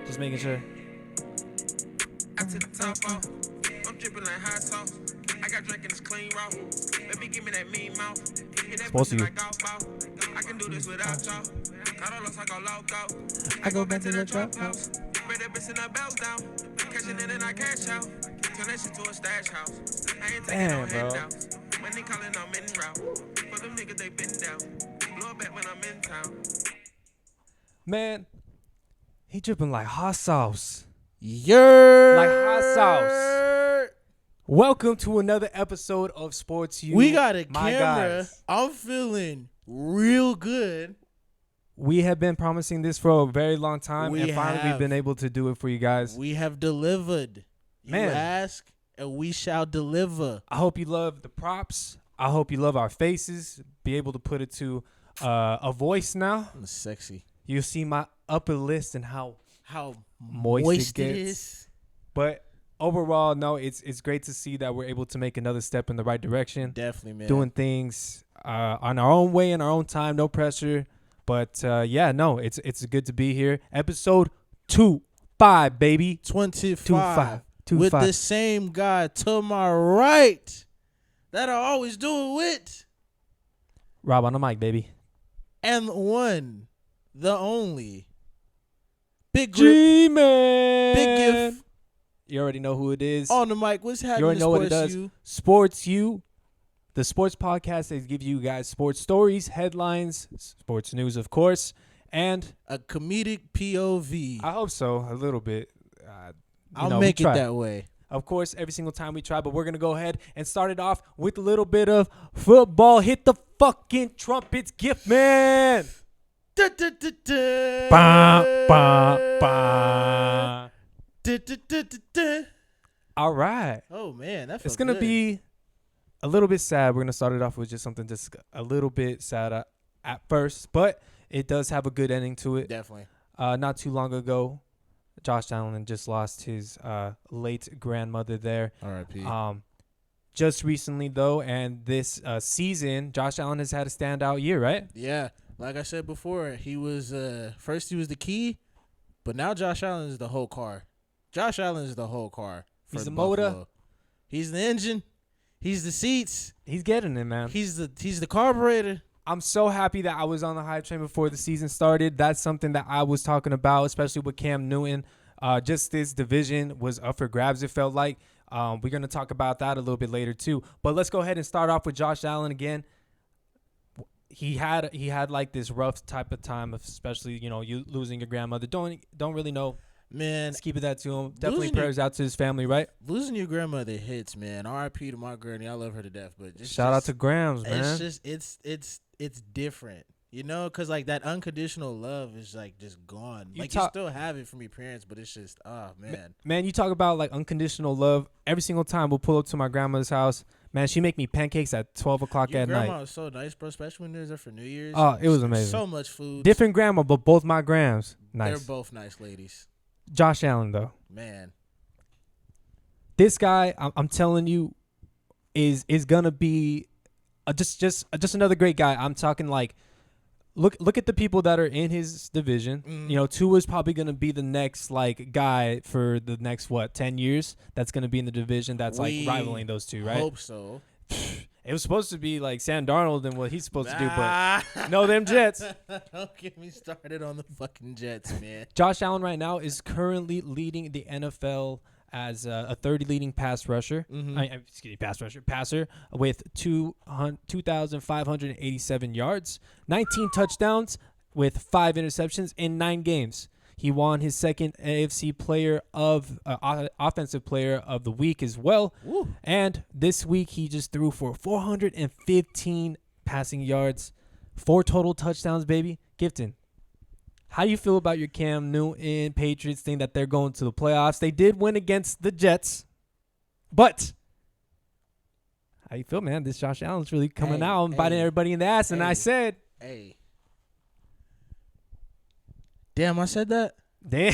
Just making sure. I took the top off. I'm dripping like hot sauce. I got drinking this clean raw. Baby, give me that mean mouth. Hit that Supposed pussy to. like golf ball. I can do this without y'all. I don't look like I lock out. I go back to the trap house. Spread that bitch in her bells down. Cashing in and I cash out. Turn that shit to a stash house. I ain't taking no handouts. Money calling, I'm in route. For them niggas, they been down. Blow it back when I'm in town. Man, he dripping like hot sauce. Yer. Like hot sauce. Welcome to another episode of Sports U. We got a my camera. Guys. I'm feeling real good. We have been promising this for a very long time, and finally we've have. been able to do it for you guys. We have delivered. Man. You ask, and we shall deliver. I hope you love the props. I hope you love our faces. Be able to put it to a voice now. I'm sexy. You'll see my upper list and how Moist it it gets. is. But overall, no, it's great to see that we're able to make another step in the right direction. Definitely, man. Doing things on our own way, in our own time, no pressure. But yeah, no, it's good to be here. Episode 25, baby. 25. 25. With the same guy to my right that I always do it with. Rob on the mic, baby. And the one, the only. Big grip, G-Man. big gift. You already know who it is. On the mic, what's happening? You already know what it Sports does. U? Sports U, the sports podcast that gives you guys sports stories, headlines, sports news, of course, and A comedic POV. I hope so, a little bit. I'll make it that way. Of course, every single time we try, but we're going to go ahead and start it off with a little bit of football. Hit the fucking trumpets, gift man. Da, da, da, da. Ba, ba, ba. Da, da, da, da, da. All right. Oh, man. That It's felt going to good. be a little bit sad. We're going to start it off with just something just a little bit sad at first, but it does have a good ending to it. Definitely. Not too long ago, Josh Allen just lost his late grandmother there. R.I.P. Just recently, though, and this season, Josh Allen has had a standout year, right? Yeah. Like I said before, he was first he was the key, but now Josh Allen is the whole car. Josh Allen is the whole car. He's the Buffalo. motor. He's the engine. He's the seats. He's getting it, man. He's the carburetor. I'm so happy that I was on the hype train before the season started. That's something that I was talking about, especially with Cam Newton. Just this division was up for grabs, it felt like. We're going to talk about that a little bit later, too. But let's go ahead and start off with Josh Allen again. He had like this rough type of time, especially, you losing your grandmother. Don't really know. Man, Let's keep it that to him. Definitely losing prayers out to his family, right? losing your grandmother hits, man. R.I.P. to my granny. I love her to death, but Shout out to Grams, man. It's just it's different, because like that unconditional love is like just gone. You still have it from your parents, but it's just man. Man, you talk about like unconditional love. Every single time we'll pull up to my grandmother's house, man, she make me pancakes at 12 o'clock Your at grandma night. was so nice, bro. Especially when they was there for New Year's. Oh, it was amazing. So much food. Different grandma, but both my grams. Nice. They're both nice ladies, Josh Allen, though. man. This guy, I'm telling you, is gonna be just another great guy. I'm talking like, look at the people that are in his division. Tua's probably gonna be the next like guy for the next 10 years. That's gonna be in the division that's like rivaling those two, right? Hope so. It was supposed to be like Sam Darnold and what he's supposed to do, but no, them Jets. Don't get me started on the fucking Jets, man. Josh Allen right now is currently leading the NFL as a third leading pass rusher. Passer with 2,587 yards, 19 touchdowns with 5 interceptions in 9 games. He won his second AFC Offensive Player of the Week as well. Woo. And this week he just threw for 415 passing yards, 4 total touchdowns, baby. Gifton, how do you feel about your Cam Newton Patriots thing that they're going to the playoffs? They did win against the Jets, but how you feel, man? This Josh Allen's really coming out and biting everybody in the ass. And I said, hey. Damn, I said that? damn.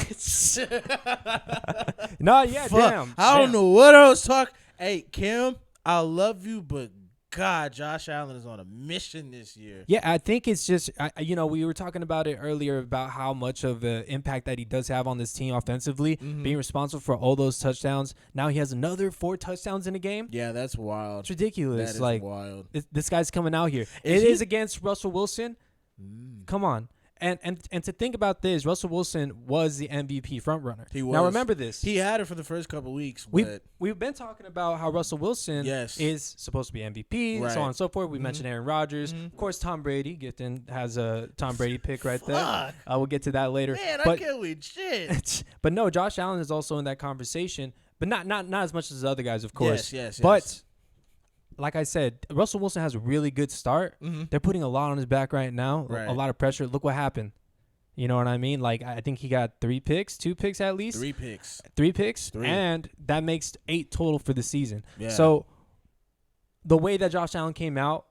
No, yeah, Fuck. damn. I don't know what I was talking. Hey, Kim, I love you, but God, Josh Allen is on a mission this year. Yeah, I think it's just, we were talking about it earlier about how much of an impact that he does have on this team offensively, being responsible for all those touchdowns. Now he has another 4 touchdowns in a game. Yeah, that's wild. It's ridiculous. That is like, wild. This guy's coming out here. It is against Russell Wilson. Come on. And to think about this, Russell Wilson was the MVP frontrunner. He was. Now remember this. He had it for the first couple of weeks. We've been talking about how Russell Wilson is supposed to be MVP, so on and so forth. We mentioned Aaron Rodgers. Of course, Tom Brady. Gifton has a Tom Brady pick right there. We'll get to that later. Man, I can't wait. Shit. But no, Josh Allen is also in that conversation, but not as much as the other guys, of course. Yes. But like I said, Russell Wilson has a really good start. They're putting a lot on his back right now, a lot of pressure. Look what happened. You know what I mean? Like, I think he got 2 picks at least. 3 picks. 3 picks, and that makes 8 total for the season. Yeah. So the way that Josh Allen came out,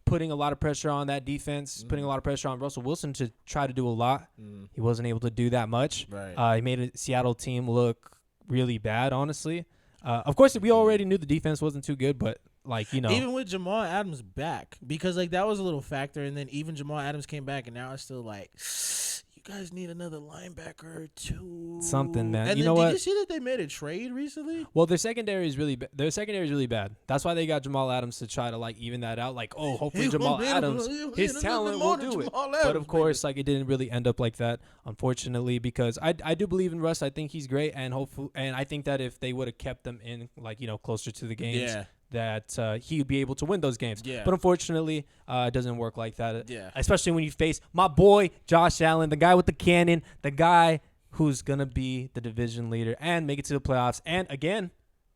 putting a lot of pressure on that defense, putting a lot of pressure on Russell Wilson to try to do a lot. He wasn't able to do that much. Right. He made a Seattle team look really bad, honestly. Of course, we already knew the defense wasn't too good, but even with Jamal Adams back, because that was a little factor, and then even Jamal Adams came back, and now it's still like, you guys need another linebacker too. Something, man. And you know what? Did you see that they made a trade recently? Well, their secondary is really bad. That's why they got Jamal Adams to try to even that out. Hopefully Jamal Adams, his talent will do it. But of course, it didn't really end up like that, unfortunately, because I do believe in Russ. I think he's great, and I think that if they would have kept them in closer to the games. Yeah. That he would be able to win those games. Yeah. But unfortunately, it doesn't work like that. Yeah. Especially when you face my boy, Josh Allen, the guy with the cannon, the guy who's going to be the division leader and make it to the playoffs. And again,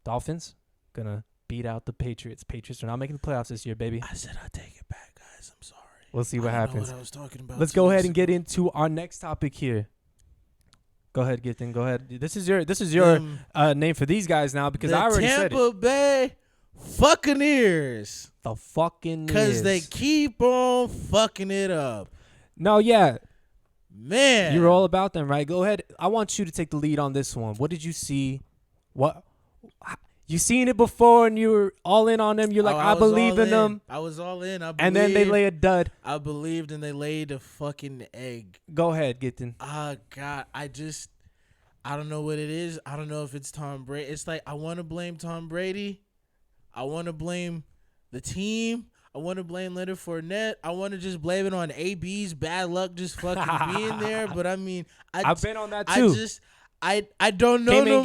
Dolphins going to beat out the Patriots. Patriots are not making the playoffs this year, baby. I said I'll take it back, guys. I'm sorry. We'll see what happens. Know what I was talking about. Let's go ahead and get into our next topic here. Go ahead, Gifton. Go ahead. This is your name for these guys now because I already said it. Tampa Bay Fuccaneers. The Fuccaneers. Because they keep on fucking it up. No, yeah. Man. You're all about them, right? Go ahead. I want you to take the lead on this one. What did you see? What? You seen it before and you were all in on them. You're like, I believe in them. I was all in. I believed. And then they lay a dud. I believed and they laid a fucking egg. Go ahead, Gittin. God. I don't know what it is. I don't know if it's Tom Brady. It's like I want to blame Tom Brady. I want to blame the team. I want to blame Leonard Fournette. I want to just blame it on AB's bad luck just fucking being there. But I mean, I've been on that too. I don't know.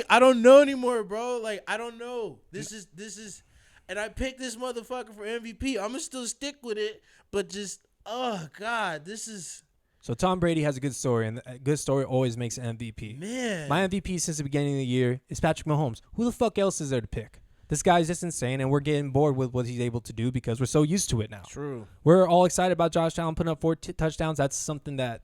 I don't know anymore, bro. Like I don't know. This is, and I picked this motherfucker for MVP. I'm gonna still stick with it, but just God, this is. So Tom Brady has a good story, and a good story always makes an MVP. Man, my MVP since the beginning of the year is Patrick Mahomes. Who the fuck else is there to pick? This guy's just insane, and we're getting bored with what he's able to do because we're so used to it now. True. We're all excited about Josh Allen putting up 4 touchdowns. That's something that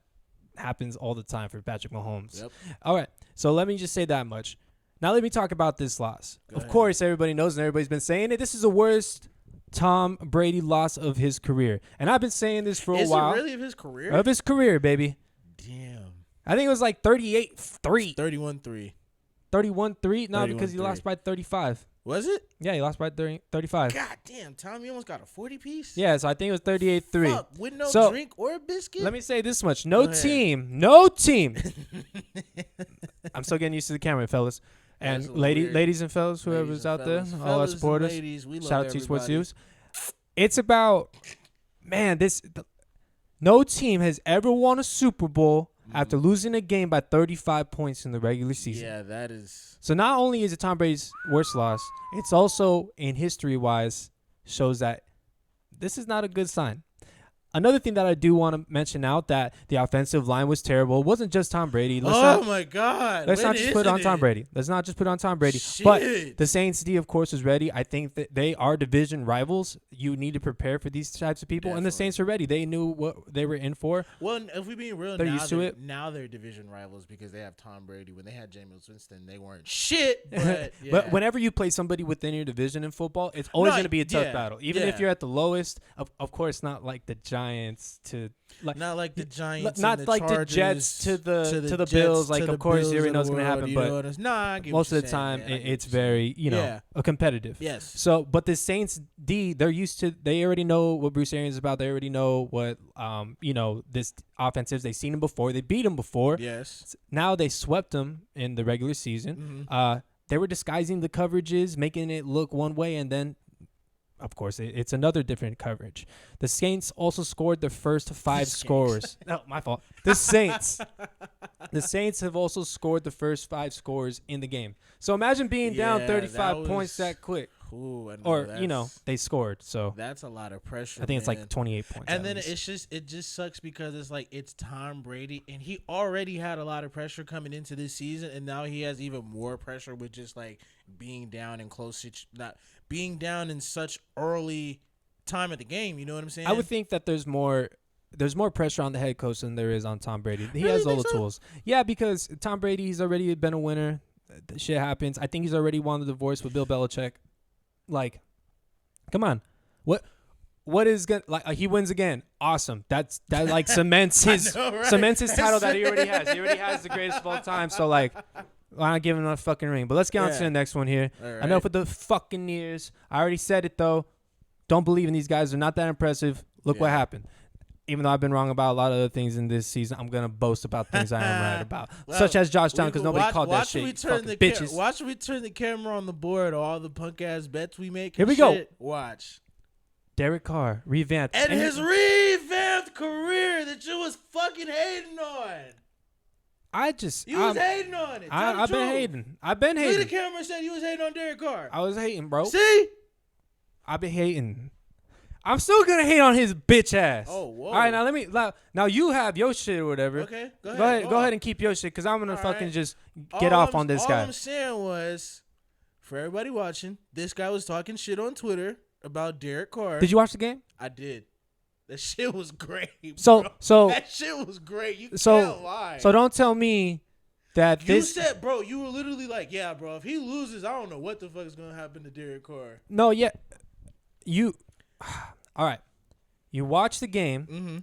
happens all the time for Patrick Mahomes. Yep. All right, so let me just say that much. Now let me talk about this loss. Of course, everybody knows and everybody's been saying it. This is the worst Tom Brady loss of his career. And I've been saying this for a while. Is it really of his career? Of his career, baby. Damn. I think it was like 38-3. 31-3. 31-3? No, because he lost by 35. Was it? Yeah, he lost by 35. God damn, Tom, you almost got a 40-piece? Yeah, so I think it was 38-3. Fuck, with no drink or a biscuit? Let me say this much. No team. I'm still getting used to the camera, fellas. And ladies and fellas, whoever's out there, all our supporters, shout out to Sports News. It's about, man, no team has ever won a Super Bowl after losing a game by 35 points in the regular season. Yeah, that is. So not only is it Tom Brady's worst loss, it's also, in history-wise, shows that this is not a good sign. Another thing that I do want to mention out, that the offensive line was terrible. It wasn't just Tom Brady. My God. Let's not just put it on Tom Brady. Let's not just put it on Tom Brady. Shit. But the Saints D, of course, is ready. I think that they are division rivals. You need to prepare for these types of people. Definitely. And the Saints are ready. They knew what they were in for. Well, if we're being real, they're used to it. Now they're division rivals because they have Tom Brady. When they had Jameis Winston, they weren't shit. But, yeah. But whenever you play somebody within your division in football, it's always going to be a tough battle. Even if you're at the lowest, of course, not like the Giants Giants to like not like the Giants, not and the like Chargers, the Jets to the Jets, Bills. Like, to the of course, Bills you already of know the what's gonna world, happen, you but know what I'm- I get most what of the you're saying, time man. I get it's what you're very saying. competitive. Yes. So, but the Saints D, they're used to. They already know what Bruce Arians is about. They already know what this offense is. They've seen him before. They beat him before. Yes. Now they swept him in the regular season. They were disguising the coverages, making it look one way, and then, of course, it's another different coverage. The Saints also scored the first 5 scores. No, my fault. The Saints. The Saints have also scored the first 5 scores in the game. So imagine being down 35 points that quick. Ooh, Or, they scored. So that's a lot of pressure. I think it's like 28 points. And then it just sucks because it's like it's Tom Brady, and he already had a lot of pressure coming into this season, and now he has even more pressure with just like being down in not being down in such early time of the game. You know what I'm saying? I would think that there's more pressure on the head coach than there is on Tom Brady. He has all the tools. Yeah, because Tom Brady, he's already been a winner. Shit happens. I think he's already won the divorce with Bill Belichick. Like, come on. What is going to, like, he wins again. Awesome. That like cements his cements his title that he already has. He already has the greatest of all time. So like, why not give him a fucking ring? But let's get on to the next one here. Right. Enough with the Fuccaneers. I already said it though. Don't believe in these guys. They're not that impressive. Look what happened. Even though I've been wrong about a lot of other things in this season, I'm going to boast about things I am right about. Well, such as Josh Allen, because nobody called that shit. Bitches. Watch we turn the camera on the board, all the punk-ass bets we make. Here we go. Watch. Derek Carr, revamped. And his revamped career that you was fucking hating on. You was hating on it. I've been hating. I've been hating. Look at the camera and said you was hating on Derek Carr. I was hating, bro. See? I've been hating. I'm still gonna hate on his bitch ass. Oh, whoa. All right, now you have your shit or whatever. Okay, go ahead. Go ahead and keep your shit, because I'm gonna fucking just get all off on this guy. All I'm saying was, for everybody watching, this guy was talking shit on Twitter about Derek Carr. Did you watch the game? I did. That shit was great. So that shit was great. You can't lie. So don't tell me that you said, bro, you were literally like, yeah, bro, if he loses, I don't know what the fuck is gonna happen to Derek Carr. No, yeah, all right. You watch the game. Mm-hmm.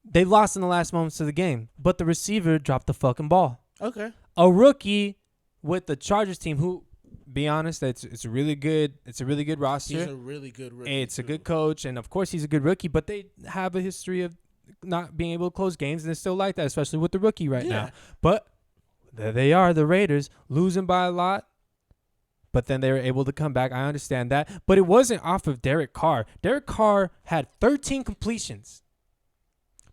They lost in the last moments of the game, but the receiver dropped the fucking ball. Okay. A rookie with the Chargers team, who, be honest, it's a really good roster. He's a really good rookie. It's a good coach, and of course he's a good rookie, but they have a history of not being able to close games, and it's still like that, especially with the rookie right now. But there they are, the Raiders, losing by a lot. But then they were able to come back. I understand that. But it wasn't off of Derek Carr. Derek Carr had 13 completions.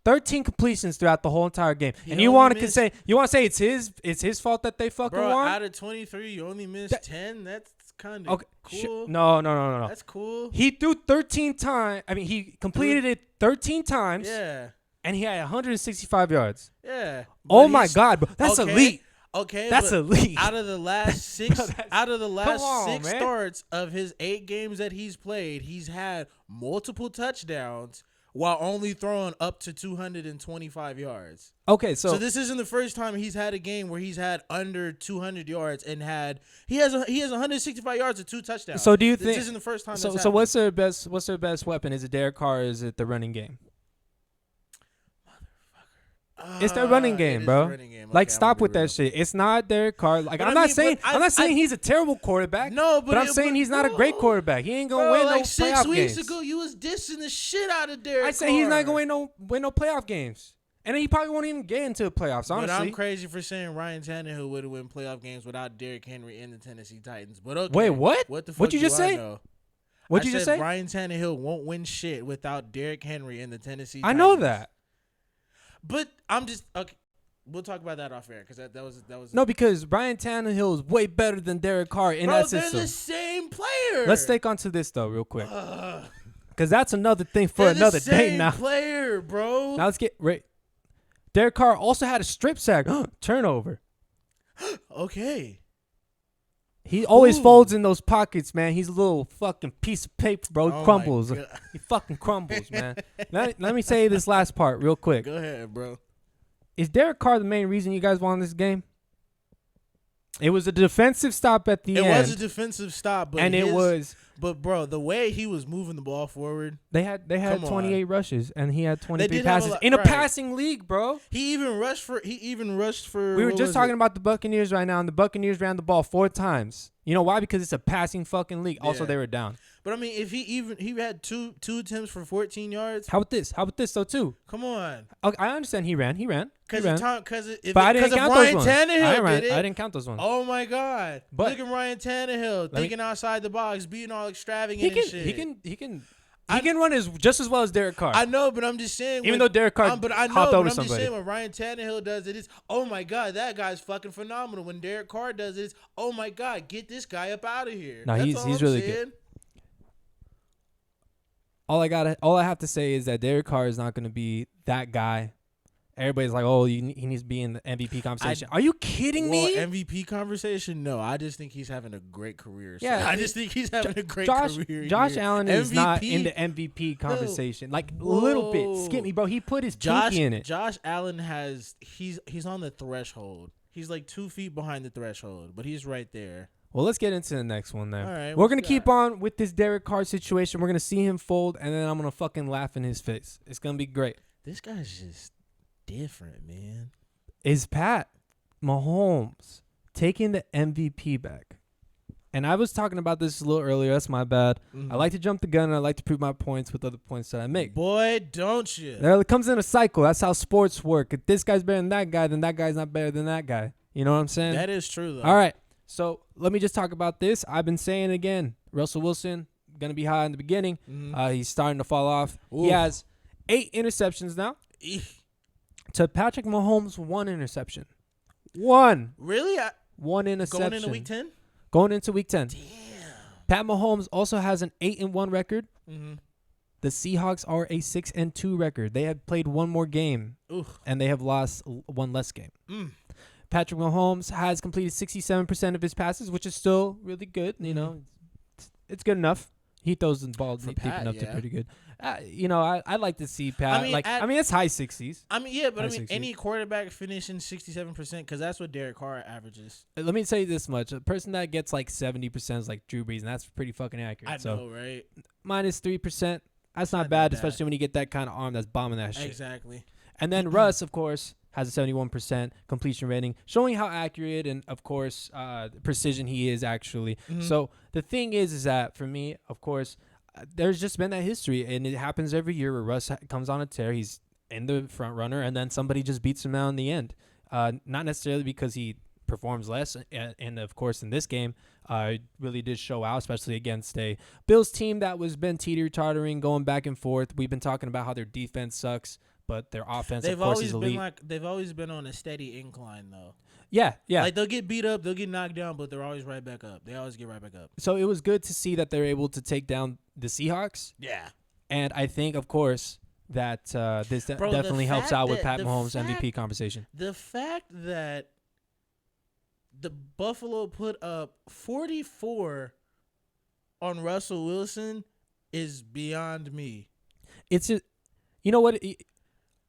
13 completions throughout the whole entire game. And you want to say it's his fault that they fucking won? Out of 23, you only missed 10? That's kind of cool. No. That's cool. He threw 13 times. I mean, he completed it 13 times. Yeah. And he had 165 yards. Yeah. Oh my God, bro. That's elite. Okay, that's elite. Out of the last six, starts of his 8 games that he's played, he's had multiple touchdowns while only throwing up to 225 yards. Okay, so this isn't the first time he's had a game where he's had under 200 yards and he has 165 yards and 2 touchdowns. So do you think this isn't the first time? So what's their best weapon? Is it Derek Carr or is it the running game? It's their running game, bro. Running game. Like, stop with that shit. It's not Derek Carr. Like, I'm not saying he's a terrible quarterback. No, but I'm saying he's not a great quarterback. He ain't gonna win no playoff games. 6 weeks ago, you was dissing the shit out of Derek Carr. I say he's not gonna win no playoff games, and he probably won't even get into the playoffs. Honestly, but I'm crazy for saying Ryan Tannehill would have won playoff games without Derrick Henry and the Tennessee Titans. But okay, wait, what? What the fuck? What'd you just say? What'd you just say? Ryan Tannehill won't win shit without Derrick Henry and the Tennessee Titans. I know that, but I'm just okay. We'll talk about that off air because that was no, because Ryan Tannehill is way better than Derek Carr in that system. They're the same player. Let's take on to this though, real quick, because that's another thing for another day now. Player, bro. Now let's get right. Derek Carr also had a strip sack turnover. Okay. He always folds in those pockets, man. He's a little fucking piece of paper, bro. He crumbles. He fucking crumbles, man. Let me say this last part real quick. Go ahead, bro. Is Derek Carr the main reason you guys won this game? It was a defensive stop at the end. It was a defensive stop, but and it was. But bro, the way he was moving the ball forward, they had 28 rushes, and he had 23 did have passes a lot- in a right. passing league, bro. he even rushed for. We were what just was talking it? about the Buccaneers right now, and the Buccaneers ran the ball 4 times. You know why? Because it's a passing fucking league. Also, Yeah. they were down. But I mean, if he had two attempts for 14 yards. How about this? How about this though too? Come on, Okay, I understand he ran. He ran. because if But I didn't count Ryan those ones. Tannehill did it. I didn't count those ones. Oh my God! But- Look at Ryan Tannehill thinking outside the box, being all extravagant and shit. He can run just as well as Derek Carr. I know, but I'm just saying. Even though Derek Carr but I know, hopped but over I'm just somebody. saying when Ryan Tannehill does it, it's oh my God, that guy's fucking phenomenal. When Derek Carr does it, it's oh my God, get this guy up out of here. No, That's he's all I'm really saying. good. All I have to say is that Derek Carr is not going to be that guy. Everybody's like, oh, he needs to be in the MVP conversation. Are you kidding me? MVP conversation? No, I just think he's having a great career. So Yeah, I just think he's having a great career. Josh here. Allen is not in the MVP? MVP conversation. Like a little bit. Whoa. Skip me, bro. He put his Josh pinky in it. Josh Allen he's on the threshold. He's like 2 feet behind the threshold, but he's right there. Well, let's get into the next one then. All right, We're what going you to keep got? on with this Derek Carr situation. We're going to see him fold, and then I'm going to fucking laugh in his face. It's going to be great. This guy's just different, man. Is Pat Mahomes taking the MVP back? And I was talking about this a little earlier. That's my bad. Mhm. I like to jump the gun, and I like to prove my points with other points that I make. Boy, don't you? It comes in a cycle. That's how sports work. If this guy's better than that guy, then that guy's not better than that guy. You know what I'm saying? That is true, though. All right. So let me just talk about this. I've been saying it again. Russell Wilson, going to be high in the beginning. Mhm. He's starting to fall off. He Oof. has 8 interceptions now. Eek. To Patrick Mahomes, 1 interception. 1 Really? interception. Going into week 10? Going into week 10. Damn. Pat Mahomes also has an 8-1 record. Mm-hmm. The Seahawks are a 6-2 record. They have played 1 more game, Ooh. and they have lost 1 less game. Mm. Patrick Mahomes has completed 67% of his passes, which is still really good. You know, it's good enough. He throws the ball For deep Pat, enough to yeah. pretty good. I like to see Pat. I mean, it's high 60s. I mean, yeah, but I High mean, 60s. any quarterback finishing 67%, because that's what Derek Carr averages. Let me tell you this much: a person that gets like 70% is like Drew Brees, and that's pretty fucking accurate. I so know, right? minus 3%, that's not not bad, that especially when you get that kind of arm that's bombing that shit. Exactly. And then Russ, of course, has a 71% completion rating, showing how accurate and, of course, precision he is actually. Mhm. So the thing is that for me, of course, there's just been that history, and it happens every year where Russ comes on a tear. He's in the front runner, and then somebody just beats him out in the end. Not necessarily because he performs less, and of course in this game, really did show out, especially against a Bills team that was been teeter-tottering, going back and forth. We've been talking about how their defense sucks, but their offense, of course, is elite. They've always been on a steady incline though. Yeah. Like they'll get beat up, they'll get knocked down, but they're always right back up. They always get right back up. So it was good to see that they're able to take down the Seahawks, Yeah. and I think, of course, that this Bro, the definitely helps fact out with that- Pat the Mahomes' fact- MVP conversation. The fact that the Buffalo put up 44 on Russell Wilson is beyond me. It's just, you know what?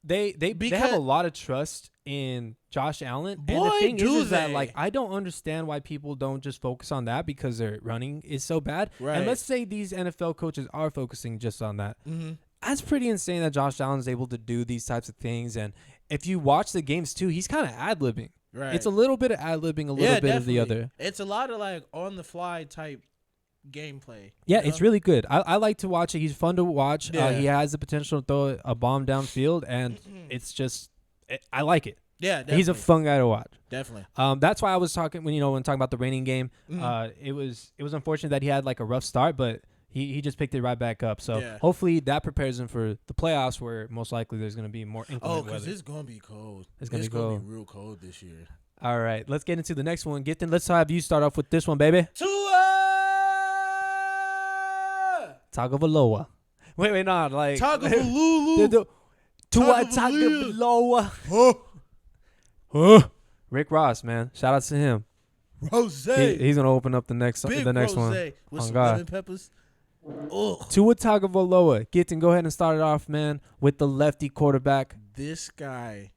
They have a Because- lot of trust in Josh Allen. And the Boy, thing do is that, they. like, I don't understand why people don't just focus on that because their running is so bad. Right. And let's say these NFL coaches are focusing just on that. Mm-hmm. That's pretty insane that Josh Allen is able to do these types of things. And if you watch the games too, he's kind of ad-libbing. Right. It's a little bit of ad-libbing, a little bit of the other. It's a lot of like on the fly type gameplay. Yeah, you it's know? really good. I like to watch it. He's fun to watch. Yeah. He has the potential to throw a bomb downfield, and it's just I like it. Yeah, definitely. He's a fun guy to watch. Definitely. That's why I was talking when talking about the raining game. Mhm. It was unfortunate that he had like a rough start, but he just picked it right back up. So Yeah. hopefully that prepares him for the playoffs, where most likely there's going to be more inclement Because weather. it's gonna be cold. It's gonna be gonna cold. be real cold this year. All right, let's get into the next one. Let's have you start off with this one, baby. Tua Tagovailoa. Wait, no, like Tagovailoa. Tua Tagovailoa. Tagovailoa. Rick Ross, man, shout out to him. Rose. He's gonna open up the next Big one. rose On with some God. lemon peppers. Oh, Tua Tagovailoa. Go ahead and start it off, man, with the lefty quarterback. this guy,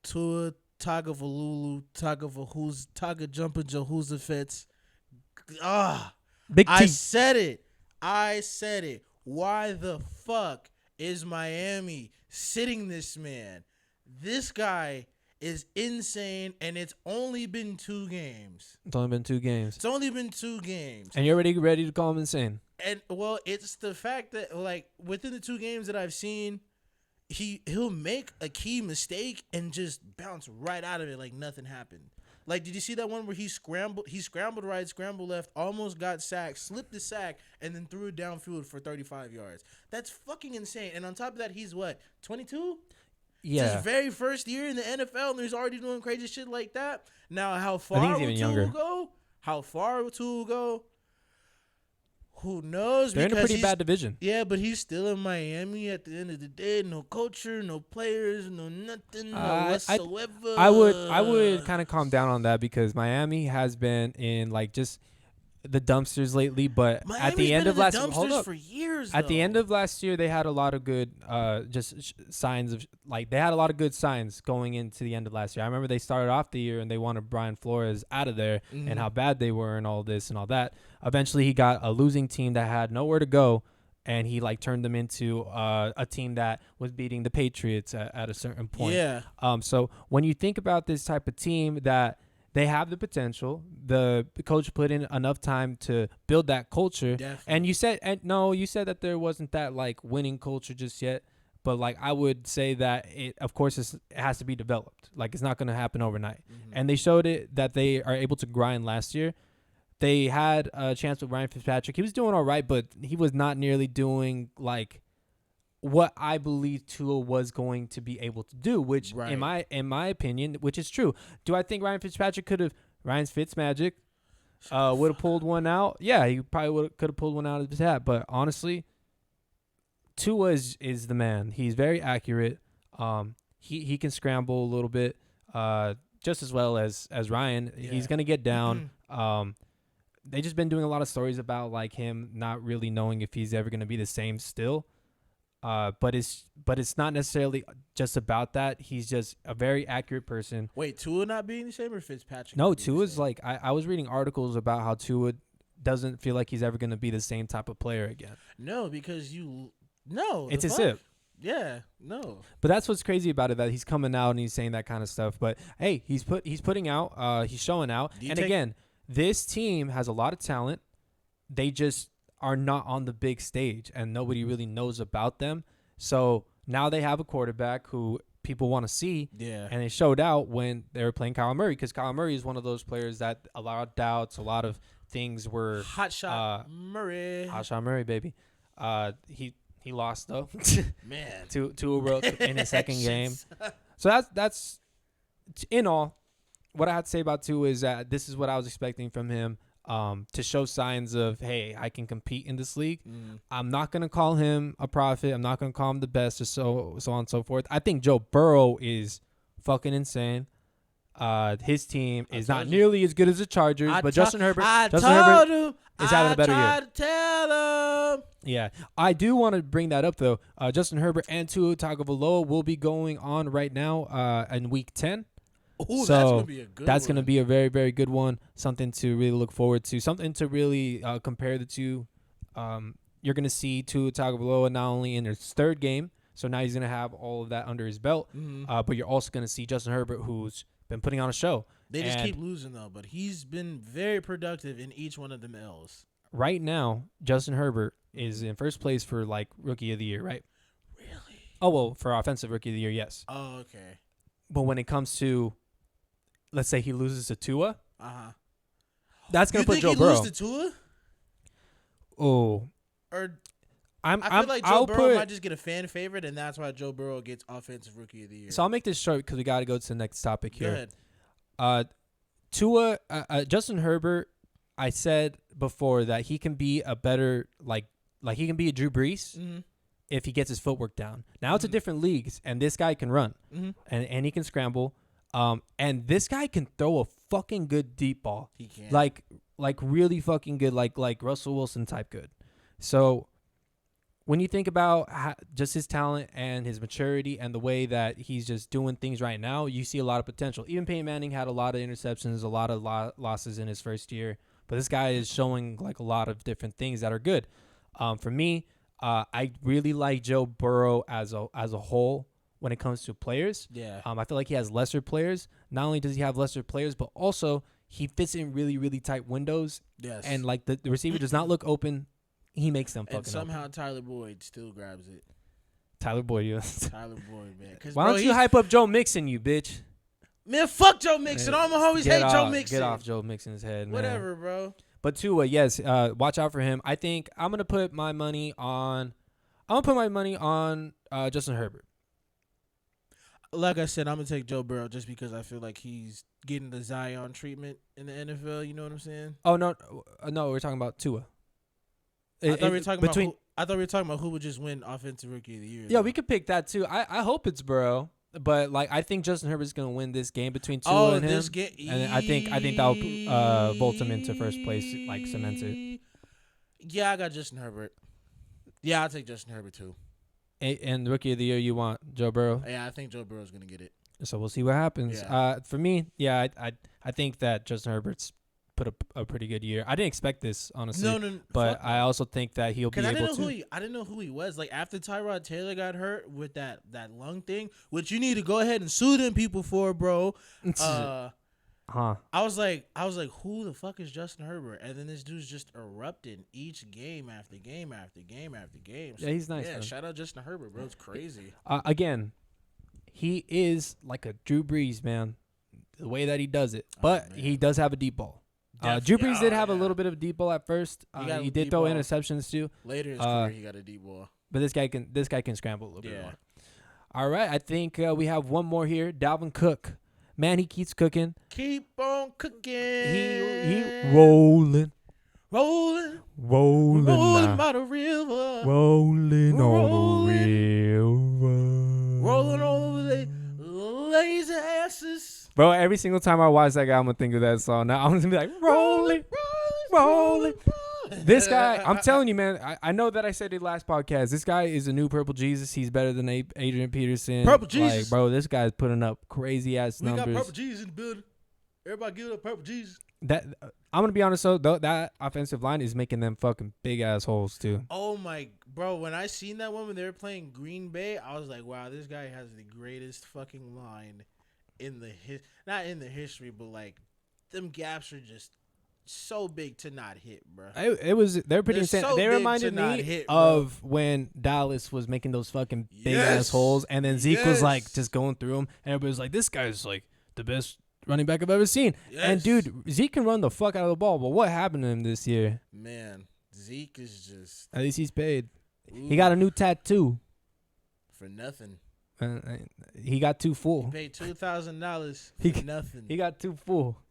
Tua Tagovailoa, Taga Jehoshaphat. Big I T. said it. Why the fuck is Miami sitting this man? This guy is insane, and it's only been 2 games. It's only been 2 games. And you're already ready to call him insane. And, well, it's the fact that, like, within the 2 games that I've seen, he'll make a key mistake and just bounce right out of it like nothing happened. Like, did you see that one where he scrambled right, scrambled left, almost got sacked, slipped the sack, and then threw it downfield for 35 yards? That's fucking insane. And on top of that, he's what, 22? Yeah. It's his very first year in the NFL, and he's already doing crazy shit like that. Now, how far I think will he's even younger. go? Who knows? They're in a pretty bad division. Yeah, but he's still in Miami at the end of the day. No culture, no players, no nothing, no whatsoever. I would kind of calm down on that because Miami has been in like just the dumpsters lately. But Miami's at the end been of in last the hold dumpsters up. for years. At the end of last year, they had a lot of good signs of like they had a lot of good signs going into the end of last year. I remember they started off the year and they wanted Brian Flores out of there and how bad they were and all this and all that. Eventually, he got a losing team that had nowhere to go, and he like turned them into a team that was beating the Patriots at a certain point. Yeah. So when you think about this type of team that they have the potential, the coach put in enough time to build that culture. Definitely. And you said that there wasn't that like winning culture just yet. But like I would say that it, of course, it has to be developed. Like it's not going to happen overnight. And they showed it that they are able to grind last year. They had a chance with Ryan Fitzpatrick. He was doing all right, but he was not nearly doing like what I believe Tua was going to be able to do, which in my opinion, which is true. Do I think Ryan Fitzpatrick would have pulled one out? Yeah, he probably could have pulled one out of his hat. But honestly, Tua is the man. He's very accurate. He can scramble a little bit, just as well as Ryan. Yeah. He's gonna get down. They just been doing a lot of stories about like him not really knowing if he's ever gonna be the same still. But it's not necessarily just about that. He's just a very accurate person. Wait, Tua not being the same or Fitzpatrick? No, Tua's like I was reading articles about how Tua doesn't feel like he's ever gonna be the same type of player again. No, because it's his hip. Yeah, no. But that's what's crazy about it, that he's coming out and he's saying that kind of stuff. But hey, he's putting out, he's showing out. And again, this team has a lot of talent. They just are not on the big stage, and nobody really knows about them. So now they have a quarterback who people want to see. Yeah. And it showed out when they were playing Kyler Murray, because Kyler Murray is one of those players that a lot of doubts, a lot of things were hot shot Murray. Hot shot Murray, baby. He lost though. Man. to a road in his second game. So that's in all. What I had to say about Tua is that this is what I was expecting from him, to show signs of, hey, I can compete in this league. I'm not going to call him a prophet. I'm not going to call him the best, or so on and so forth. I think Joe Burrow is fucking insane. His team is not nearly as good as the Chargers, but Justin Herbert is having a better year. To tell him. Yeah, I do want to bring that up though. Justin Herbert and Tua Tagovailoa will be going on right now in Week 10. Ooh, so that's gonna be a good. That's gonna be a very, very good one. Something to really look forward to. Something to really compare the two. You're gonna see Tua Tagovailoa not only in his third game, so now he's gonna have all of that under his belt. But you're also gonna see Justin Herbert, who's been putting on a show. They just keep losing though, but he's been very productive in each one of them L's. Right now, Justin Herbert is in first place for like Rookie of the Year, right? Really? Oh well, for Offensive Rookie of the Year, yes. Oh, okay. But when it comes to, let's say he loses to Tua, that's gonna put Joe Burrow. You think he loses to Tua? Oh, I feel like Joe Burrow might just get a fan favorite, and that's why Joe Burrow gets Offensive Rookie of the Year. So I'll make this short because we got to go to the next topic here. Go ahead. Tua, Justin Herbert, I said before that he can be a better, like he can be a Drew Brees if he gets his footwork down. Now it's a different leagues, and this guy can run, and he can scramble, and this guy can throw a fucking good deep ball. He can. Like really fucking good, like Russell Wilson type good. So when you think about just his talent and his maturity and the way that he's just doing things right now, you see a lot of potential. Even Peyton Manning had a lot of interceptions, a lot of losses in his first year, but this guy is showing like a lot of different things that are good. For me, I really like Joe Burrow as a whole when it comes to players. Yeah. I feel like he has lesser players. Not only does he have lesser players, but also he fits in really, really tight windows. Yes. And like the receiver does not look open. He makes them fucking And somehow open. Tyler Boyd still grabs it. Tyler Boyd, yes. Tyler Boyd, man. Why don't you hype up Joe Mixon, you bitch? Man, fuck Joe Mixon. All my homies hate Joe Mixon. Get off Joe Mixon's head, man. Whatever, bro. But Tua, yes, watch out for him. I think I'm gonna put my money on. Justin Herbert. Like I said, I'm gonna take Joe Burrow just because I feel like he's getting the Zion treatment in the NFL. You know what I'm saying? Oh no, we're talking about Tua. I thought we were talking about who would just win Offensive Rookie of the Year. Yeah, we could pick that too. I hope it's Burrow, but like I think Justin Herbert's gonna win this game between Tua and him. And I think that'll vault him into first place, like cements it. Yeah, I got Justin Herbert. Yeah, I'll take Justin Herbert too. And Rookie of the Year, you want Joe Burrow? Yeah, I think Joe Burrow's gonna get it. So we'll see what happens. Yeah. For me, yeah, I think that Justin Herbert's put a pretty good year. I didn't expect this, honestly. No, but I also think that he'll be able to. I didn't know who he was. Like after Tyrod Taylor got hurt with that lung thing, which you need to go ahead and sue them people for, bro. I was like, who the fuck is Justin Herbert? And then this dude's just erupting each game after game after game after game. So, yeah, he's nice. Yeah, man. shout out Justin Herbert, bro. It's crazy. Again, he is like a Drew Brees, man. The way that he does it, but he does have a deep ball. Drew Brees did have a little bit of a deep ball at first. He did throw interceptions too. Later in his career, he got a deep ball. But this guy can scramble a little bit more. All right, I think we have one more here. Dalvin Cook. Man, he keeps cooking. Keep on cooking. He rolling by the river. Rolling on the river. Rolling over the lazy asses. Bro, every single time I watch that guy, I'm going to think of that song. Now I'm going to be like, rolling. This guy, I'm telling you, man, I know that I said it last podcast. This guy is a new Purple Jesus. He's better than Adrian Peterson. Purple Jesus. Like, bro, this guy's putting up crazy-ass numbers. We got Purple Jesus in the building. Everybody give it up Purple Jesus. I'm going to be honest, though, that offensive line is making them fucking big-ass holes, too. Oh, my. Bro, when I seen that one when they were playing Green Bay, I was like, wow, this guy has the greatest fucking line in the not in the history, but, like, them gaps are just so big to not hit, bro. They're pretty insane. So they reminded me of when Dallas was making those fucking big-ass holes, and then Zeke was, like, just going through them, and everybody was like, this guy's, like, the best running back I've ever seen. Yes. And, dude, Zeke can run the fuck out of the ball, but what happened to him this year? Man, Zeke is just... At least he's paid. Ooh. He got a new tattoo. For nothing. He got too full. He paid $2,000 for nothing. He got too full.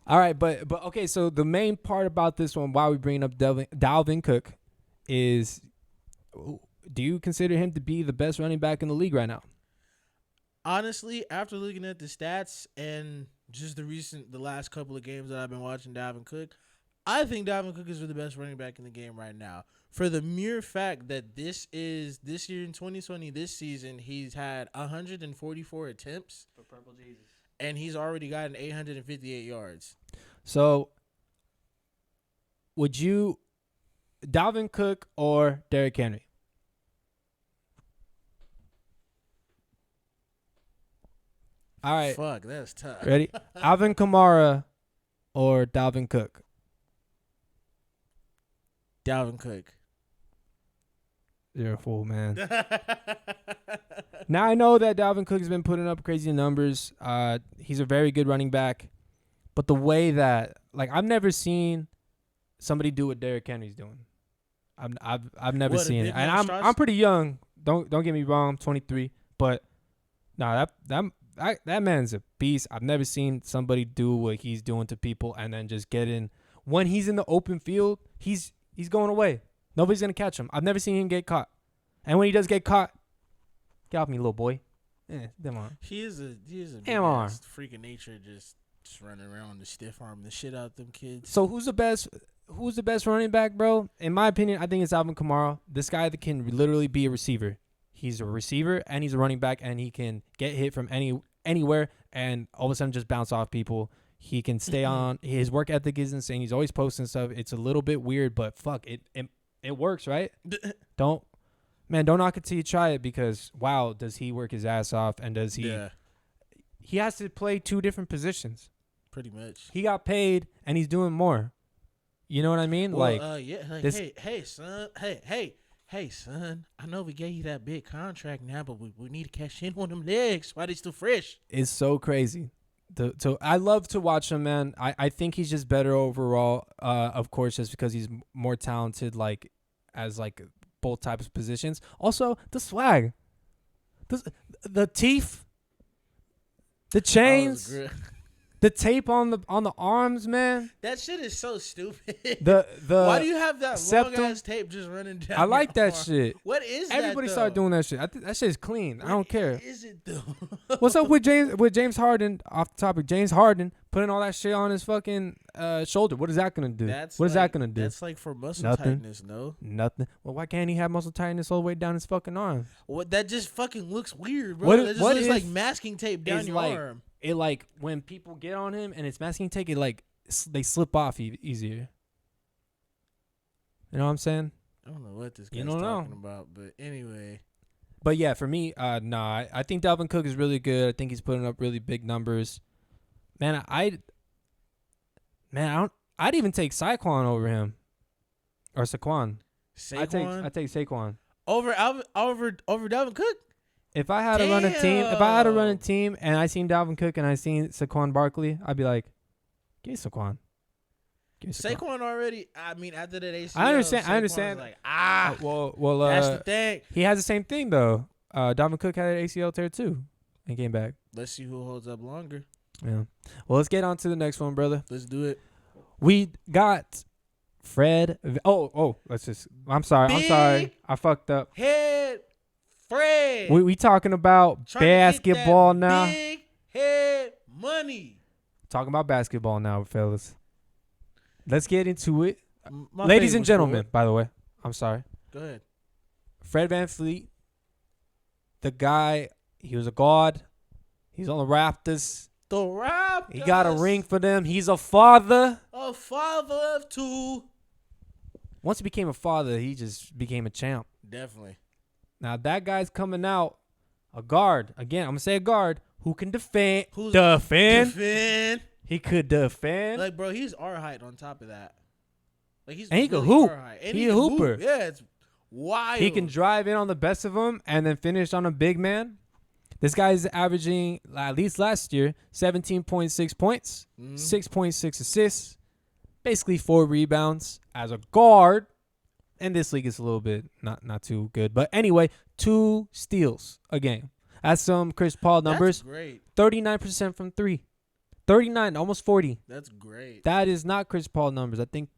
All right, but okay, so the main part about this one, why we bringing up Dalvin Cook, is do you consider him to be the best running back in the league right now? Honestly, after looking at the stats and just the last couple of games that I've been watching Dalvin Cook, I think Dalvin Cook is the best running back in the game right now. For the mere fact that this year in 2020, this season, he's had 144 attempts. For Purple Jesus. And he's already gotten 858 yards. So, would you Dalvin Cook or Derrick Henry? All right. Fuck, that's tough. Ready? Alvin Kamara or Dalvin Cook? Dalvin Cook. You're a fool, man. Now I know that Dalvin Cook has been putting up crazy numbers. He's a very good running back. But the way that, like, I've never seen somebody do what Derrick Henry's doing. I've never seen it. And I'm pretty young. Don't get me wrong. I'm 23. But nah, that man's a beast. I've never seen somebody do what he's doing to people and then just get in. When he's in the open field, he's going away. Nobody's gonna catch him. I've never seen him get caught. And when he does get caught, get off me, little boy. Come on. He is a freak of nature, just running around to stiff arm the shit out of them kids. So who's the best? who's the best running back, bro? In my opinion, I think it's Alvin Kamara. This guy that can literally be a receiver. He's a receiver and he's a running back, and he can get hit from anywhere and all of a sudden just bounce off people. He can stay on. His work ethic is insane. He's always posting stuff. It's a little bit weird, but fuck it. It works, right? Don't knock it till you try it, because wow, does he work his ass off, and does he? Yeah. He has to play 2 different positions. Pretty much. He got paid and he's doing more. You know what I mean? Well, hey, son. Hey, son. I know we gave you that big contract now, but we need to cash in on them legs while they still fresh. It's so crazy. So I love to watch him, man. I think he's just better overall. Of course, just because he's more talented, like as like both types of positions. Also, the swag, the teeth, the chains. The tape on the arms, man. That shit is so stupid. The Why do you have that septum? long ass tape just running down? I like your that arm? shit. What is that? Everybody started doing that shit. That shit is clean. I don't care. What is it though? What's up with James Harden? Off the topic, James Harden putting all that shit on his fucking shoulder. What is that gonna do? What is that gonna do? That's like for muscle tightness, no? Nothing. Well, why can't he have muscle tightness all the way down his fucking arm? What? That just fucking looks weird, bro. That just looks like masking tape down your arm. It like when people get on him and it's masking tape, it like they slip off easier. You know what I'm saying? I don't know what this guy's talking about, but anyway. But yeah, for me, I think Dalvin Cook is really good. I think he's putting up really big numbers. Man, I'd even take Saquon over him, or Saquon. I take Saquon over Dalvin Cook. If I had to run a team, and I seen Dalvin Cook and I seen Saquon Barkley, I'd be like, give me Saquon. Saquon already. I mean, after that ACL, I understand. Like, well, that's the thing. He has the same thing though. Dalvin Cook had an ACL tear too, and came back. Let's see who holds up longer. Yeah. Well, let's get on to the next one, brother. Let's do it. We got Fred. Let's just. I'm sorry. I fucked up. Head Fred. We talking about basketball now. Big head money. Talking about basketball now, fellas. Let's get into it. Ladies and gentlemen, by the way. I'm sorry. Go ahead. Fred VanVleet. The guy, he was a guard. He's on the Raptors. He got a ring for them. He's a father. A father of 2. Once he became a father, he just became a champ. Definitely. Now, that guy's coming out, a guard. Again, I'm going to say a guard who can defend. Defend. He could defend. Like, bro, he's our height on top of that. Like, and he can hoop. He's a hooper. Yeah, it's wild. He can drive in on the best of them and then finish on a big man. This guy is averaging, at least last year, 17.6 points, 6.6 assists, basically 4 rebounds as a guard. And this league is a little bit not too good. But anyway, 2 steals a game. That's some Chris Paul numbers. That's great. 39% from 3. 39, almost 40. That's great. That is not Chris Paul numbers. I think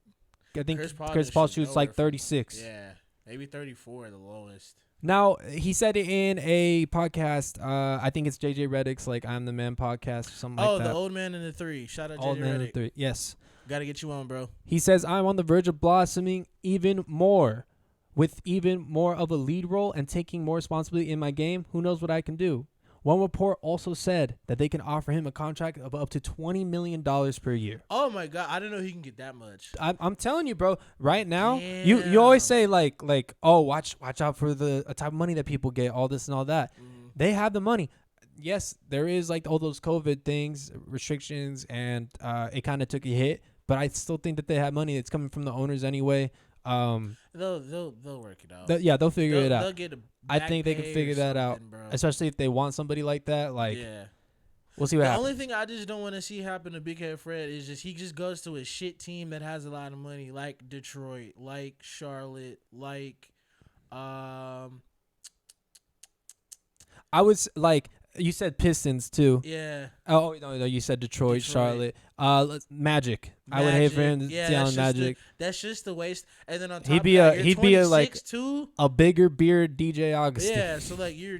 Chris Paul shoots like 36. Yeah, maybe 34 at the lowest. Now, he said it in a podcast. I think it's JJ Redick's like I'm the Man podcast or something like that. Oh, the Old Man in the 3. Shout out JJ Redick. Old Man in the 3. Yes. Got to get you on, bro. He says, I'm on the verge of blossoming even more with even more of a lead role and taking more responsibility in my game. Who knows what I can do? One report also said that they can offer him a contract of up to $20 million per year. Oh, my God. I didn't know he can get that much. I'm telling you, bro, right now, you always say, like, oh, watch out for the type of money that people get, all this and all that. They have the money. Yes, there is, like, all those COVID things, restrictions, and it kind of took a hit. But I still think that they have money. It's coming from the owners anyway. They'll work it out. They'll figure it out. They'll get I think they can figure that out, bro. Especially if they want somebody like that. Like, yeah. We'll see what happens. The only thing I just don't want to see happen to Big Head Fred is just he just goes to a shit team that has a lot of money, like Detroit, like Charlotte, like I was like you said Pistons too. Yeah. Oh no, you said Detroit. Charlotte. Magic. I would hate for him to see on Magic. That's just the waste. And then on top he'd be a like too. a bigger beard DJ Augustin. Yeah, so like you're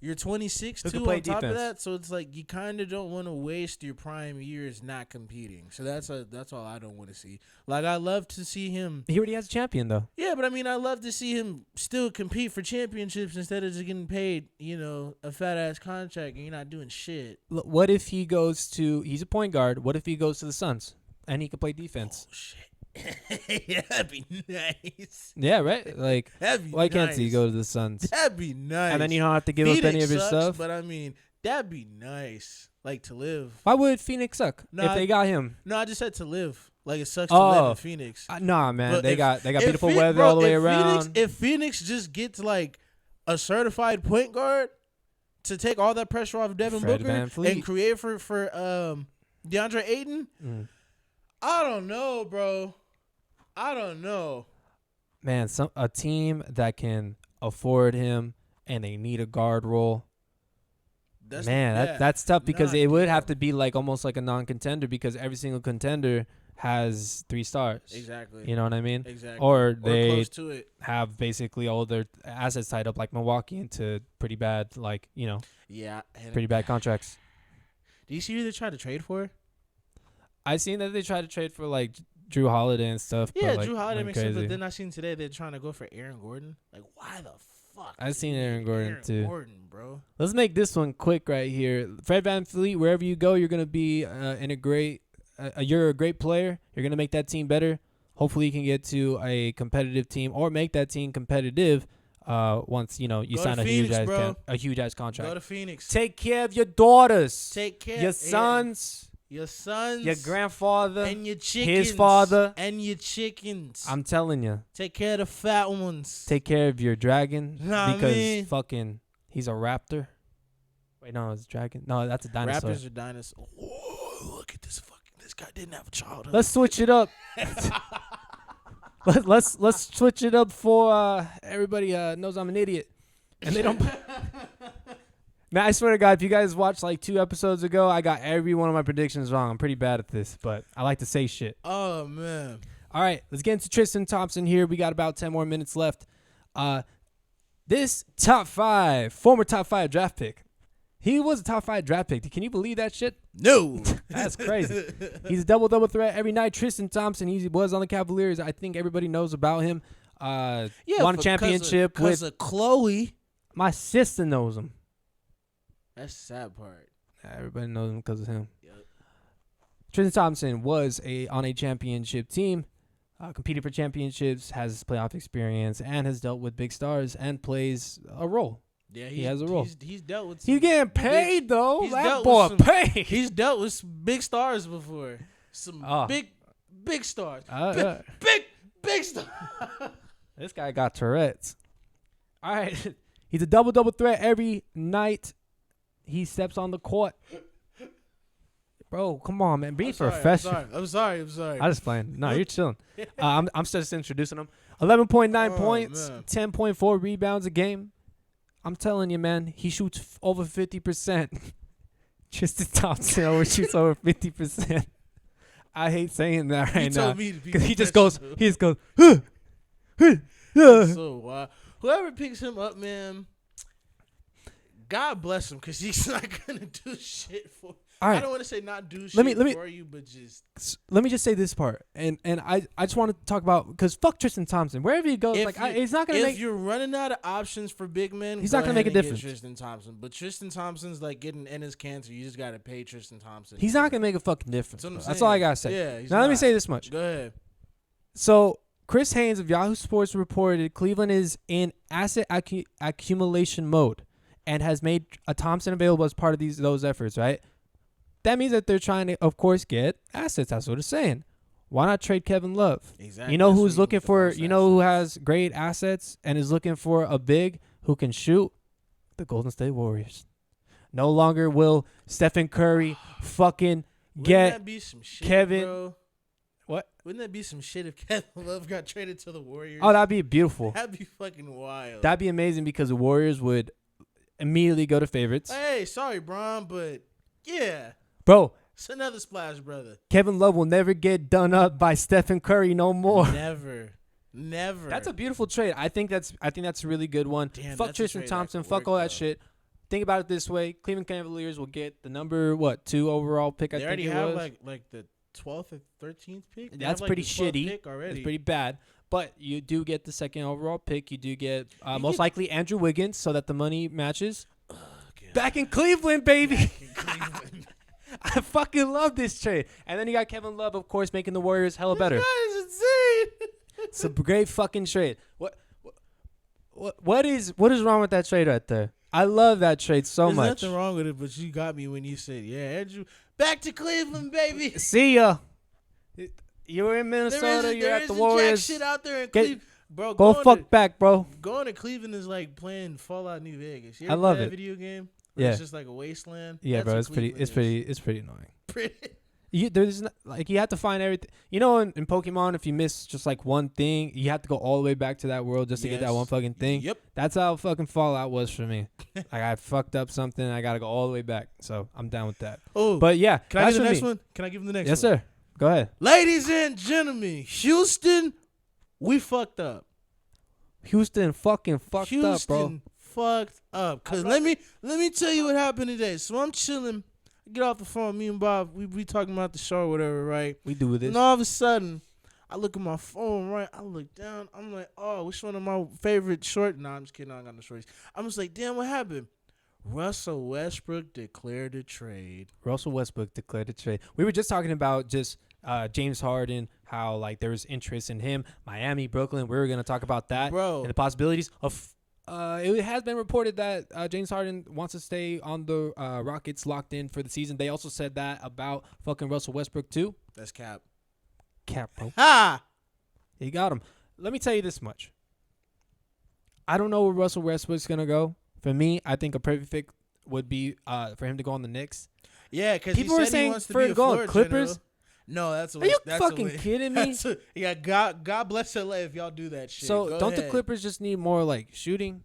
You're 26 Who too. can play On top of defense. that, so it's like you kind of don't want to waste your prime years not competing. So that's all I don't want to see. Like I love to see him. He already has a champion though. Yeah, but I mean, I love to see him still compete for championships instead of just getting paid, a fat ass contract and you're not doing shit. What if he goes to? He's a point guard. What if he goes to the Suns and he can play defense? Oh shit. Yeah, that'd be nice. Yeah, right. Like, That'd be why can't nice. he go to the Suns? That'd be nice. And then you don't have to give up any of your sucks, stuff. But I mean, that'd be nice. Like to live. Why would Phoenix suck if they got him? No, I just said to live. Like it sucks to live in Phoenix. Nah, man. But They if- got if beautiful Phoe- weather bro, all the way if around. If Phoenix just gets like a certified point guard to take all that pressure off Devin Fred Booker VanVleet. and create for DeAndre Ayton, I don't know, bro. I don't know. Man, a team that can afford him and they need a guard role. That's tough because it would have to be like almost like a non-contender because every single contender has 3 stars. Exactly. You know what I mean? Exactly. Or they close to it. have basically all their assets tied up like Milwaukee into pretty bad, Yeah. pretty bad contracts. Do you see who they tried to trade for? I seen that they tried to trade for like Drew Holiday and stuff. Yeah, but, like, Drew Holiday went makes sense. crazy. But then I seen today they're trying to go for Aaron Gordon. Like, why the fuck? I seen Aaron Gordon too. Gordon, bro. Let's make this one quick right here. Fred VanVleet, wherever you go, you're gonna be you're a great player. You're gonna make that team better. Hopefully, you can get to a competitive team or make that team competitive. Once you Go sign to a Phoenix, huge ass contract. Go to Phoenix. Take care of your daughters. Take care. Your sons. Your sons. Your grandfather. And your chickens. His father. And your chickens. I'm telling you. Take care of the fat ones. Take care of your dragon Nah, because man. fucking he's a raptor. Wait, no, it's a dragon. No, that's a dinosaur. Raptors are dinosaurs. Whoa, look at this this guy didn't have a childhood. Let's switch it up. let's switch it up for everybody knows I'm an idiot, and they don't. Man, I swear to God, if you guys watched like 2 episodes ago, I got every one of my predictions wrong. I'm pretty bad at this, but I like to say shit. Oh man. All right, let's get into Tristan Thompson here. We got about 10 more minutes left. This former top 5 draft pick. He was a top 5 draft pick. Can you believe that shit? No. That's crazy. He's a double threat every night. Tristan Thompson, he was on the Cavaliers. I think everybody knows about him. Won a championship with Chloe. my sister knows him. That's the sad part. Everybody knows him because of him. Yep. Tristan Thompson was on a championship team, competed for championships, has playoff experience, and has dealt with big stars and plays a role. Yeah, he has a role. He's dealt with. He's getting paid though. he's That dealt boy with paid. He's dealt with some big stars before. Some big stars. Big stars. This guy got Tourette's. All right, he's a double threat every night. He steps on the court. Bro, come on, man. Be professional. I'm sorry. I just playing. No, you're chilling. I'm just introducing him. 11.9 points, man. 10.4 rebounds a game. I'm telling you, man, he shoots over 50%. Tristan Thompson shoots over 50%. I hate saying that right now. Because he just goes, So wild. Whoever picks him up, man, God bless him, because he's not gonna do shit for. All right. I don't want to say not do shit for you, but just let me just say this part, and I just want to talk about because fuck Tristan Thompson. Wherever he goes, he's not gonna make. If you're running out of options for big men, he's not gonna make a difference. Tristan Thompson, but Tristan Thompson's like getting in his cancer. You just gotta pay Tristan Thompson. He's not gonna make a fucking difference. That's all I gotta say. Yeah. Now let me say this much. Go ahead. So Chris Haynes of Yahoo Sports reported Cleveland is in asset accumulation mode and has made a Thompson available as part of those efforts. Right. That means that they're trying to, of course, get assets. That's what it's saying. Why not trade Kevin Love? Exactly. You know who's looking for, who has great assets and is looking for a big who can shoot? The Golden State Warriors. No longer will Stephen Curry fucking get that be some shit, Kevin. Bro? What? Wouldn't that be some shit if Kevin Love got traded to the Warriors? Oh, that'd be beautiful. That'd be fucking wild. That'd be amazing because the Warriors would immediately go to favorites. Hey, sorry, Bron, but yeah. Bro, it's another splash, brother. Kevin Love will never get done up by Stephen Curry no more. Never. Never. That's a beautiful trade. I think that's a really good one. Damn, fuck Tristan Thompson. Fuck all that shit. think about it this way: Cleveland Cavaliers will get the number 2 overall pick. I They think already it have was. like the 12th or 13th pick. They That's have, pretty the 12th shitty. Pick already. It's pretty bad. But you do get the second overall pick. You do get most get- likely Andrew Wiggins, so that the money matches. God. Back in Cleveland, baby. Back in Cleveland. I fucking love this trade. And then you got Kevin Love, of course, making the Warriors hella better. This guy is insane. It's a great fucking trade. What is wrong with that trade right there? I love that trade so There's much. nothing wrong with it, but you got me when you said, "Yeah, Andrew, back to Cleveland, baby." See ya. You were in Minnesota. You're at the Warriors. Jack shit out there in Get- Cleveland, bro. Go fuck back, bro. Going to Cleveland is like playing Fallout New Vegas. You I ever love play it. that video game? Yeah. It's just like a wasteland. Yeah, That's bro. what It's pretty. It's Cleveland pretty annoying. is. Pretty. There's not, like you have to find everything. You know, in Pokemon, if you miss just like one thing, you have to go all the way back to that world just to get that Yes. one fucking thing. Yep. That's how fucking Fallout was for me. Like I fucked up something, I gotta go all the way back. So I'm down with that. Oh, But yeah, can I that's give the for next me. one? Can I give him the next Yes, one? sir. Go ahead. Ladies and gentlemen, Houston, we fucked up. Houston fucking fucked Houston up, bro. fucked up. Cause let me tell you what happened today. So I'm chilling, get off the phone. Me and Bob, we talking about the show or whatever, right? We do this. And all of a sudden, I look at my phone, right? I look down. I'm like, oh, which one of my favorite short? Nah, I'm just kidding. I don't got no shorties. I'm just like, damn, what happened? Russell Westbrook declared a trade. Russell Westbrook declared a trade. We were just talking about just James Harden, how like there was interest in him. Miami, Brooklyn. We were gonna talk about that, Bro. and the possibilities of. It has been reported that James Harden wants to stay on the Rockets locked in for the season. They also said that about fucking Russell Westbrook too. That's cap. Cap, bro. Ha! He got him. Let me tell you this much. I don't know where Russell Westbrook's gonna go. For me, I think a perfect fit would be for him to go on the Knicks. Yeah, because People were he saying wants to for be him a to go on floor Clippers? general. No, that's a Are you that's a fucking way- kidding me? Yeah, God bless LA if y'all do that shit. So Go don't the ahead. Clippers just need more like shooting?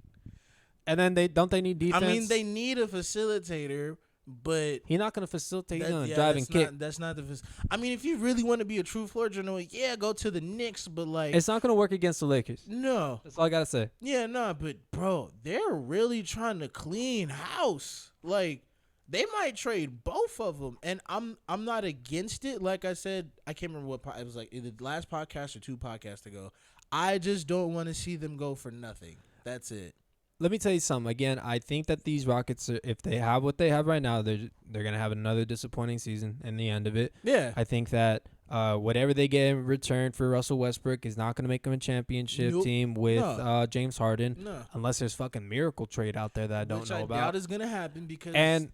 And then they need defense? I mean, they need a facilitator, but He's not gonna facilitate. He's that- gonna yeah, drive and that's kick. not, that's not the. I mean, if you really want to be a true floor general, yeah, go to the Knicks. But like, It's not gonna work against the Lakers. no, That's all I gotta say. yeah, no. But bro, they're really trying to clean house. Like, they might trade both of them, and I'm not against it. Like I said, I can't remember it was like either the last podcast or 2 podcasts ago. I just don't want to see them go for nothing. That's it. Let me tell you something. Again, I think that these Rockets, if they have what they have right now, they're gonna have another disappointing season in the end of it. Yeah. I think that whatever they get in return for Russell Westbrook is not gonna make them a championship Nope. team with No. James Harden, No. unless there's fucking miracle trade out there that I don't Which know I about. doubt is gonna happen because And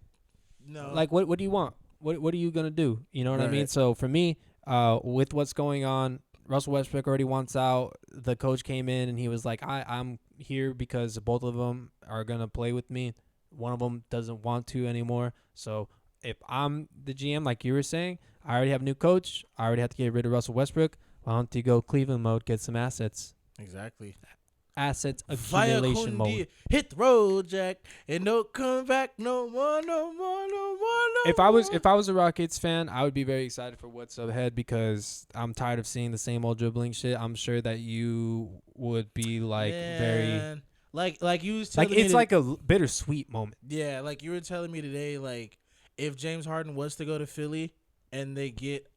no, like, what do you want? What are you gonna do? You know what I mean? Right. So for me, with what's going on, Russell Westbrook already wants out. The coach came in and he was like, I'm here because both of them are gonna play with me. One of them doesn't want to anymore. So if I'm the GM, like you were saying, I already have a new coach. I already have to get rid of Russell Westbrook. Why don't you go Cleveland mode, get some assets? exactly. Assets Fire accumulation mode. Condia, hit the road, Jack, and don't come back no more, no more, no more, no If I was a Rockets fan, I would be very excited for what's ahead because I'm tired of seeing the same old dribbling shit. I'm sure that you would be like very Man, like you was like telling me it's like a bittersweet moment. yeah, like you were telling me today, like if James Harden was to go to Philly and they get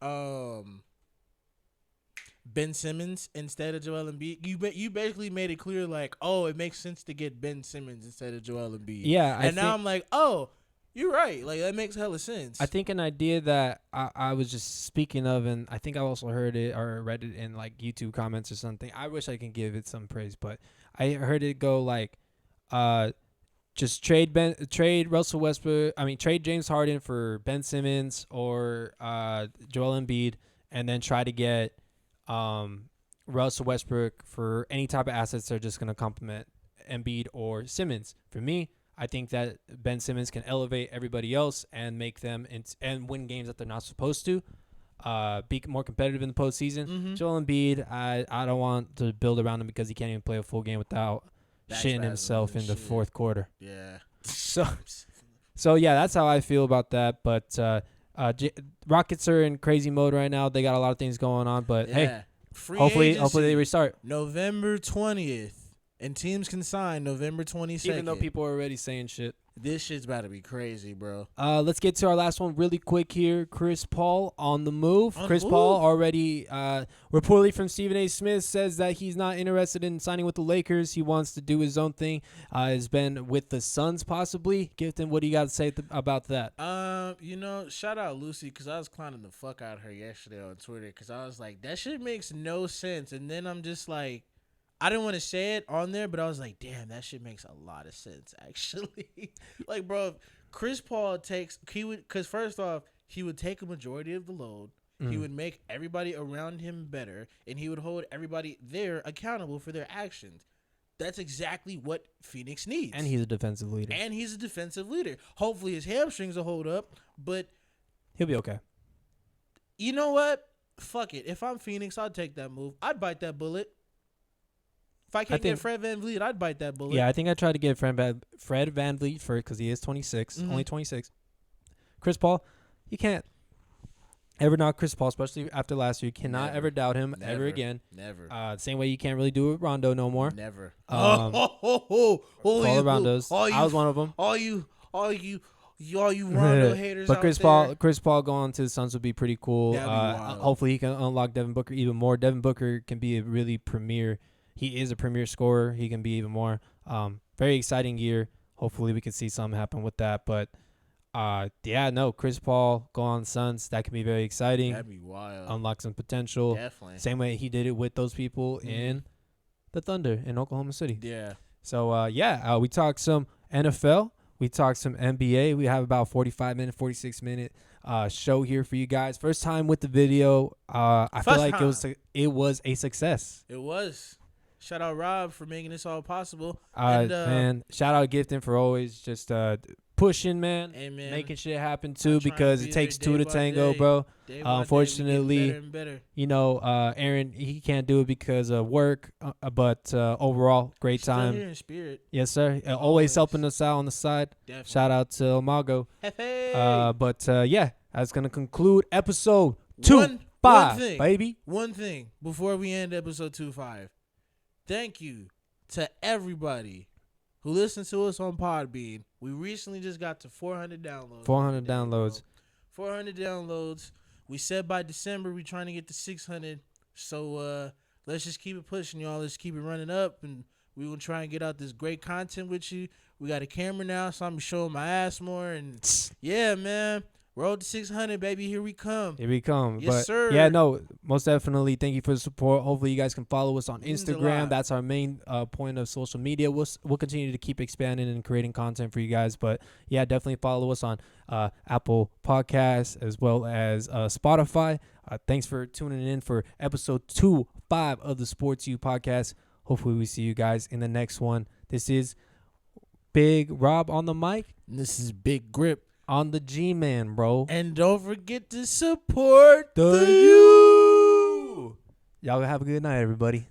Ben Simmons instead of Joel Embiid, you basically made it clear like, oh, it makes sense to get Ben Simmons instead of Joel Embiid. Yeah, and now I'm like, oh, you're right. Like that makes hella sense. I think an idea that I was just speaking of, and I think I also heard it or read it in like YouTube comments or something. I wish I can give it some praise, but I heard it go like, just trade Russell Westbrook. I mean, trade James Harden for Ben Simmons or Joel Embiid, and then try to get Russell Westbrook for any type of assets that are just going to complement Embiid or Simmons. For me, I think that Ben Simmons can elevate everybody else and make them and win games that they're not supposed to. Be more competitive in the postseason. Mhm. Joel Embiid, I don't want to build around him because he can't even play a full game without shitting Backspasm himself and in the shit. fourth quarter. Yeah. So yeah, that's how I feel about that. But Rockets are in crazy mode right now. They got a lot of things going on. But hey, Yeah. Free hopefully agency, they restart. November 20th, and teams can sign November 22nd. Even though people are already saying shit. This shit's about to be crazy, bro. Let's get to our last one really quick here. Chris Paul on the move. Paul already reportedly from Stephen A. Smith says that he's not interested in signing with the Lakers. He wants to do his own thing. Has been with the Suns possibly. Gifton, what do you got to say about that? Shout out Lucy because I was clowning the fuck out of her yesterday on Twitter because I was like, that shit makes no sense. And then I'm just like, I didn't want to say it on there, but I was like, damn, that shit makes a lot of sense, actually. Like, bro, Chris Paul because first off, he would take a majority of the load. He would make everybody around him better, and he would hold everybody there accountable for their actions. That's exactly what Phoenix needs. And he's a defensive leader. Hopefully his hamstrings will hold up, but he'll be okay. You know what? Fuck it. If I'm Phoenix, I'd take that move. I'd bite that bullet. If I can't get Fred VanVleet, I'd bite that bullet. Yeah, I think I tried to get Fred VanVleet first because he is 26, only 26. Chris Paul, you can't ever knock Chris Paul, especially after last year. You cannot ever doubt him ever again. Never. Same way you can't really do it with Rondo no more. Never. All Rondos. I was one of them. All you Rondo haters. But Chris Paul going to the Suns would be pretty cool. Wild. Hopefully he can unlock Devin Booker even more. Devin Booker can be a really premier. He is a premier scorer. He can be even more. Very exciting year. Hopefully we can see something happen with that. But, Chris Paul go on Suns. That could be very exciting. That'd be wild. Unlock some potential. Definitely. Same way he did it with those people in the Thunder in Oklahoma City. Yeah. So, we talked some NFL. We talked some NBA. We have about 45-minute, 46-minute show here for you guys. First time with the video. I feel like it was a success. It was. Shout out Rob for making this all possible. Man, shout out Gifton for always just pushing, man. Hey, man. Making shit happen too because it takes two to tango, bro. Unfortunately, Aaron, he can't do it because of work, but overall, great time. Still here in spirit. Yes, sir. Always helping us out on the side. Definitely. Shout out to Mago. Hey. That's going to conclude episode 2-5, baby. One thing before we end episode 2-5. Thank you to everybody who listens to us on Podbean. We recently just got to 400 downloads. 400 downloads. 400 downloads. We said by December we're trying to get to 600. So let's just keep it pushing, y'all. Let's keep it running up, and we will try and get out this great content with you. We got a camera now, so I'm showing my ass more. And yeah, man. Road to 600, baby. Here we come. Yes, sir. Yeah, no, most definitely. Thank you for the support. Hopefully, you guys can follow us on Instagram. That's our main point of social media. We'll continue to keep expanding and creating content for you guys. But, yeah, definitely follow us on Apple Podcasts as well as Spotify. Thanks for tuning in for episode 2-5 of the Sports U podcast. Hopefully, we see you guys in the next one. This is Big Rob on the mic. And this is Big Grip on the G-Man, bro. And don't forget to support the U. Y'all have a good night, everybody.